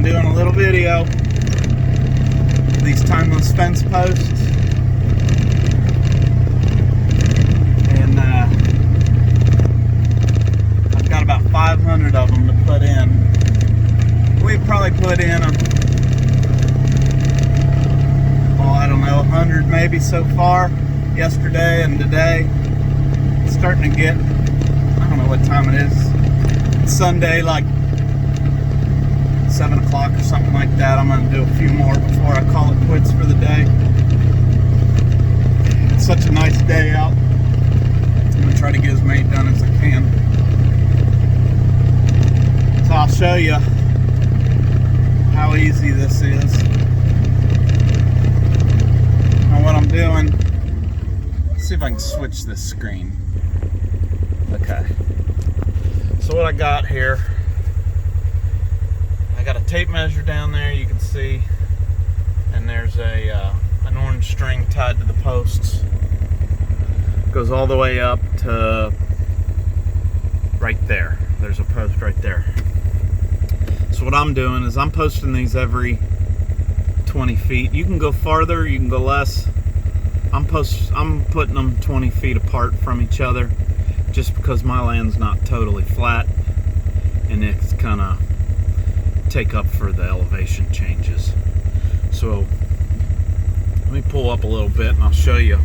doing a little video of these timeless fence posts. And I've got about 500 of them to put in. We've probably put in I don't know, 100 maybe so far, yesterday and today. It's starting to get, I don't know what time it is. It's Sunday, like 7 o'clock or something like that. I'm going to do a few more before I call it quits for the day. It's such a nice day out. I'm going to try to get as many done as I can. So I'll show you how easy this is. Now what I'm doing, let's see if I can switch this screen. Okay. So what I got here, I got a tape measure down there, you can see, and there's an orange string tied to the posts. Goes all the way up to right there. There's a post right there. So what I'm doing is I'm posting these every 20 feet. You can go farther, you can go less. I'm putting them 20 feet apart from each other, just because my land's not totally flat, and it's kind of take up for the elevation changes. So let me pull up a little bit and I'll show you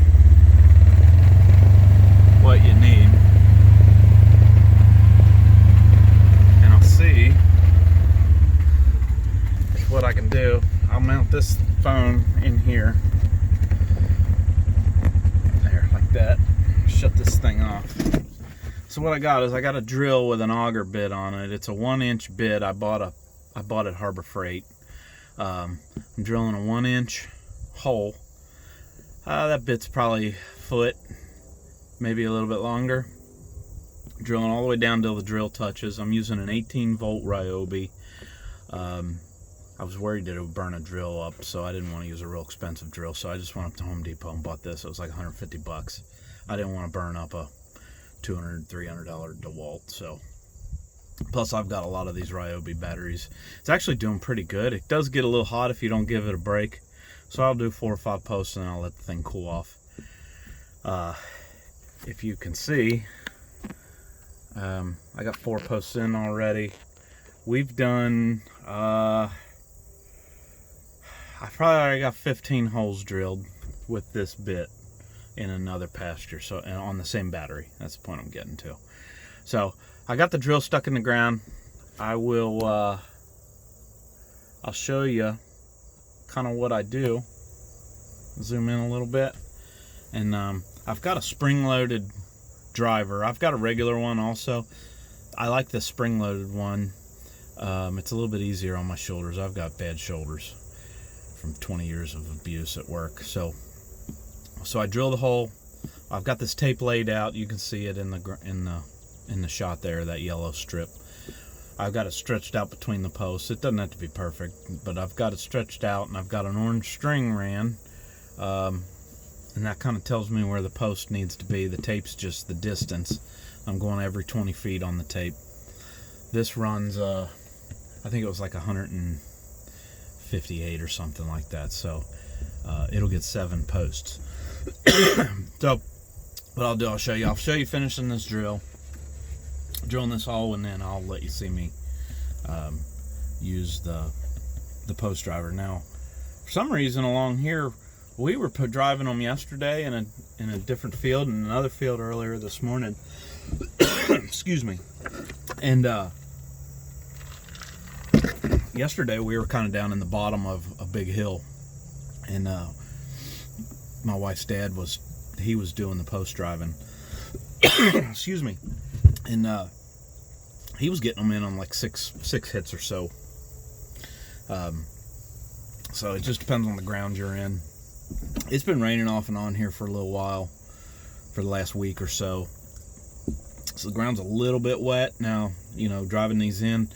what you need. And I'll see what I can do. I'll mount this phone in here. There, like that. Shut this thing off. So what I got is I got a drill with an auger bit on it. It's a 1-inch bit. I bought at Harbor Freight. I'm drilling a 1-inch hole. That bit's probably a foot, maybe a little bit longer. Drilling all the way down till the drill touches. I'm using an 18-volt Ryobi. I was worried that it would burn a drill up, so I didn't want to use a real expensive drill, so I just went up to Home Depot and bought this. It was like 150 bucks. I didn't want to burn up a $200, $300 DeWalt, so. Plus, I've got a lot of these Ryobi batteries. It's actually doing pretty good. It does get a little hot if you don't give it a break, so I'll do 4 or 5 posts and I'll let the thing cool off. If you can see, I got 4 posts in already. We've done, I probably already got 15 holes drilled with this bit in another pasture, so, and on the same battery. That's the point I'm getting to. So I got the drill stuck in the ground. I will I'll show you kind of what I do. Zoom in a little bit, and I've got a spring-loaded driver. I've got a regular one also. I like the spring-loaded one. It's a little bit easier on my shoulders. I've got bad shoulders from 20 years of abuse at work. So I drill the hole. I've got this tape laid out. You can see it in the shot there, that yellow strip. I've got it stretched out between the posts. It doesn't have to be perfect, but I've got it stretched out, and I've got an orange string ran, and that kind of tells me where the post needs to be. The tape's just the distance. I'm going every 20 feet on the tape. This runs, I think it was like 158 or something like that, so it'll get 7 posts. So what I'll show you finishing this drilling this hole, and then I'll let you see me use the post driver. Now, for some reason along here, we were driving them yesterday in a different field, and another field earlier this morning. Excuse me. And yesterday we were kind of down in the bottom of a big hill, and my wife's dad was doing the post driving. Excuse me. And he was getting them in on like six hits or so. So it just depends on the ground you're in. It's been raining off and on here for a little while, for the last week or so. So the ground's a little bit wet now. You know, driving these in,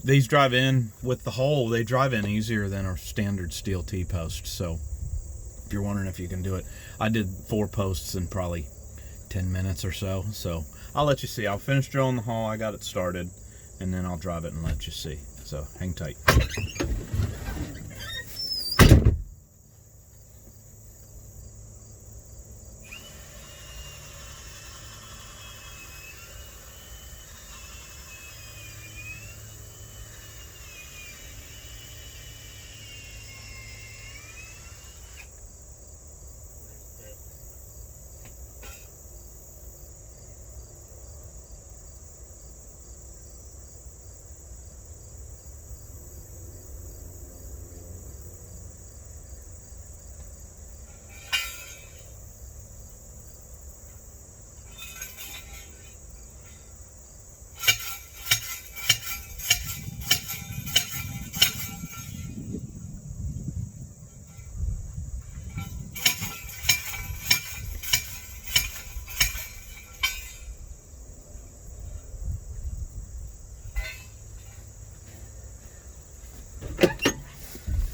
these drive in with the hole. They drive in easier than our standard steel T-post. So if you're wondering if you can do it, I did 4 posts in probably 10 minutes or so. So I'll let you see. I'll finish drilling the hole. I got it started, and then I'll drive it and let you see. So hang tight.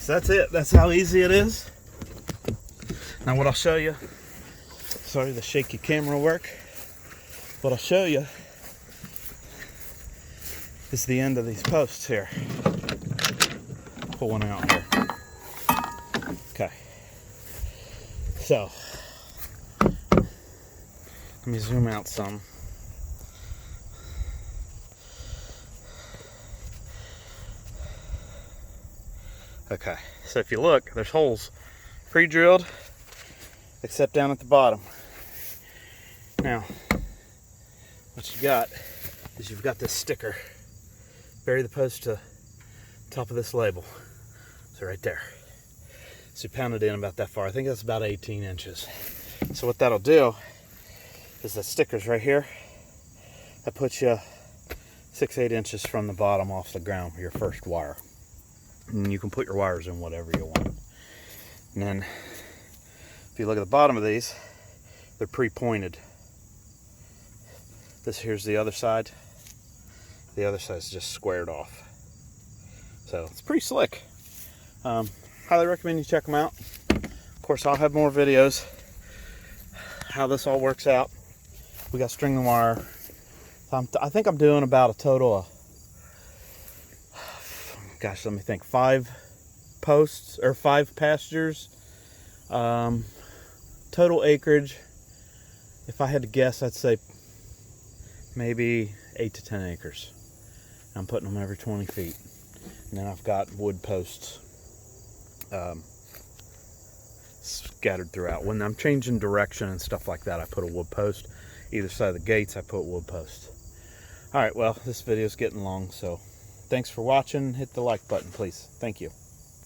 So that's it. That's how easy it is. Now what I'll show you, sorry the shaky camera work, what I'll show you is the end of these posts here. Pull one out here. Okay. So, let me zoom out some. Okay, so if you look, there's holes pre-drilled, except down at the bottom. Now, what you got is you've got this sticker. Bury the post to the top of this label. So right there. So you pound it in about that far. I think that's about 18 inches. So what that'll do is the sticker's right here. That puts you 6-8 inches from the bottom off the ground for your first wire. And you can put your wires in whatever you want. And then if you look at the bottom of these, they're pre-pointed. This here's the other side. The other side's just squared off. So it's pretty slick. Highly recommend you check them out. Of course, I'll have more videos how this all works out. We got string and wire. I think I'm doing about a total of, gosh, let me think, 5 posts or 5 pastures. Total acreage, if I had to guess, I'd say maybe 8 to 10 acres. I'm putting them every 20 feet. And then I've got wood posts scattered throughout. When I'm changing direction and stuff like that, I put a wood post. Either side of the gates, I put wood posts. Alright, well, this video is getting long, so thanks for watching. Hit the like button, please. Thank you.